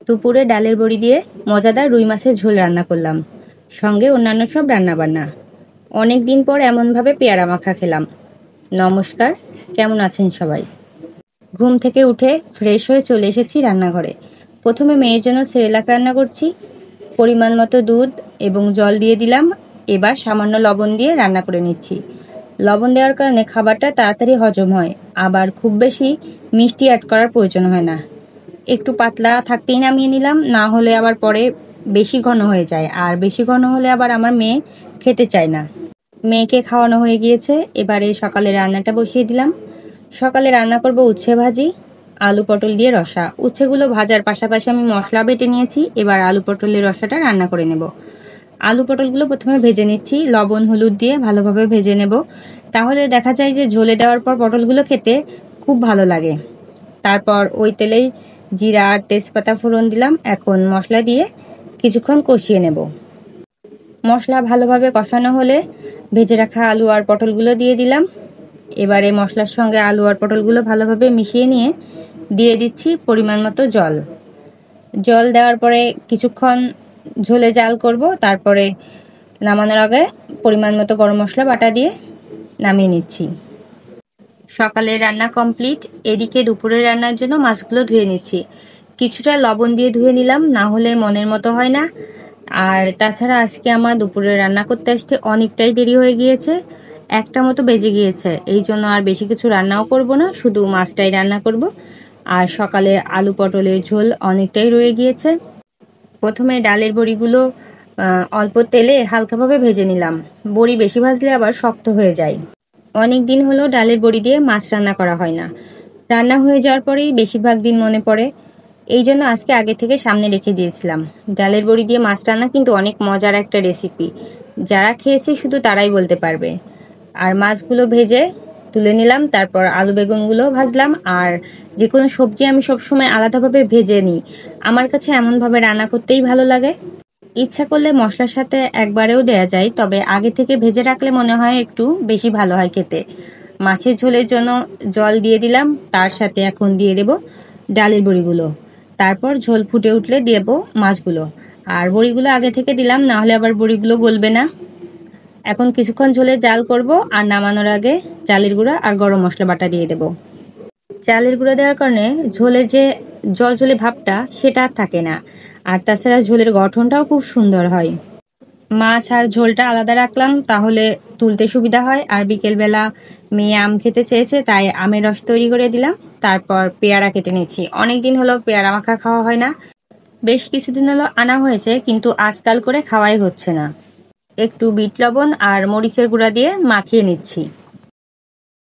দুপুরে ডালের বড়ি দিয়ে মজাদার রুই মাছের ঝোল রান্না করলাম, সঙ্গে অন্যান্য সব রান্নাবান্না। অনেক দিন পর এমনভাবে পেয়ারা মাখা খেলাম। নমস্কার, কেমন আছেন সবাই? ঘুম থেকে উঠে ফ্রেশ হয়ে চলে এসেছি রান্নাঘরে। প্রথমে মেয়ের জন্য সেরেলাক রান্না করছি। পরিমাণ মতো দুধ এবং জল দিয়ে দিলাম। এবার সামান্য লবণ দিয়ে রান্না করে নিচ্ছি। লবণ দেওয়ার কারণে খাবারটা তাড়াতাড়ি হজম হয়, আবার খুব বেশি মিষ্টি অ্যাড করার প্রয়োজন হয় না। একটু পাতলা থাকতেই নামিয়ে নিলাম, না হলে আবার পরে বেশি ঘন হয়ে যায়, আর বেশি ঘন হলে আবার আমার মেয়ে খেতে চায় না। মেয়েকে খাওয়ানো হয়ে গিয়েছে, এবারে সকালে রান্নাটা বসিয়ে দিলাম। সকালে রান্না করব উচ্ছে ভাজি, আলু পটল দিয়ে রসা। উচ্ছেগুলো ভাজার পাশাপাশি আমি মশলা বেটে নিয়েছি, এবার আলু পটলের রসাটা রান্না করে নেব। আলু পটলগুলো প্রথমে ভেজে নিচ্ছি, লবণ হলুদ দিয়ে ভালোভাবে ভেজে নেব। তাহলে দেখা যায় যে ঝোলে দেওয়ার পর পটলগুলো খেতে খুব ভালো লাগে। তারপর ওই তেলেই জিরা আর তেজপাতা ফোড়ন দিলাম। এখন মশলা দিয়ে কিছুক্ষণ কষিয়ে নেব। মশলা ভালোভাবে কষানো হলে ভেজে রাখা আলু আর পটলগুলো দিয়ে দিলাম। এবারে মশলার সঙ্গে আলু আর পটলগুলো ভালোভাবে মিশিয়ে নিয়ে দিয়ে দিচ্ছি পরিমাণ মতো জল। জল দেওয়ার পরে কিছুক্ষণ ঝোলে জাল করব, তারপরে নামানোর আগে পরিমাণ মতো গরম মশলা বাটা দিয়ে নামিয়ে নিচ্ছি। সকালে রান্না কমপ্লিট। এদিকে দুপুরের রান্নার জন্য মাছগুলো ধুয়ে নিচ্ছি। কিছুটা লবণ দিয়ে ধুয়ে নিলাম, না হলে মনের মতো হয় না। আর তাছাড়া আজকে আমার দুপুরে রান্না করতে আসতে অনেকটাই দেরি হয়ে গিয়েছে, 1টা মতো বেজে গিয়েছে। এই জন্য আর বেশি কিছু রান্নাও করব না, শুধু মাছটাই রান্না করব। আর সকালে আলু পটলের ঝোল অনেকটাই রয়ে গিয়েছে। প্রথমে ডালের বড়িগুলো অল্প তেলে হালকাভাবে ভেজে নিলাম। বড়ি বেশি ভাজলে আবার শক্ত হয়ে যায়। অনেক দিন হলো ডালের বড়ি দিয়ে মাছ রান্না করা হয় না। রান্না হয়ে যাওয়ার পরেই বেশিরভাগ দিন মনে পড়ে, এই জন্য আজকে আগে থেকে সামনে রেখে দিয়েছিলাম। ডালের বড়ি দিয়ে মাছ রান্না কিন্তু অনেক মজার একটা রেসিপি, যারা খেয়েছে শুধু তারাই বলতে পারবে। আর মাছগুলো ভেজে তুলে নিলাম, তারপর আলু বেগুনগুলো ভাজলাম। আর যে কোনো সবজি আমি সবসময় আলাদাভাবে ভেজে নিই, আমার কাছে এমনভাবে রান্না করতেই ভালো লাগে। ইচ্ছা করলে মশলার সাথে একবারেও দেয়া যায়, তবে আগে থেকে ভেজে রাখলে মনে হয় একটু বেশি ভালো হয় খেতে। মাছের ঝোলের জন্য জল দিয়ে দিলাম, তার সাথে এখন দিয়ে দেব ডালের বড়িগুলো। তারপর ঝোল ফুটে উঠলে দেব মাছগুলো। আর বড়িগুলো আগে থেকে দিলাম, না হলে আবার বড়িগুলো গলবে না। এখন কিছুক্ষণ ঝোলে জাল করব, আর নামানোর আগে চালের গুঁড়া আর গরম মশলা বাটা দিয়ে দেব। চালের গুঁড়া দেওয়ার কারণে ঝোলের যে জলঝোলে ভাবটা সেটা আর থাকে না, আর তাছাড়া ঝোলের গঠনটাও খুব সুন্দর হয়। মাছ আর ঝোলটা আলাদা রাখলাম, তাহলে তুলতে সুবিধা হয়। আর বিকেলবেলা মেয়ে আম খেতে চেয়েছে, তাই আমের রস তৈরি করে দিলাম। তারপর পেয়ারা কেটে নিচ্ছি। অনেক দিন হলো পেয়ারা মাখা খাওয়া হয় না, বেশ কিছুদিন হলো আনা হয়েছে, কিন্তু আজকাল করে খাওয়াই হচ্ছে না। একটু বিট লবণ আর মরিচের গুঁড়া দিয়ে মাখিয়ে নিচ্ছি।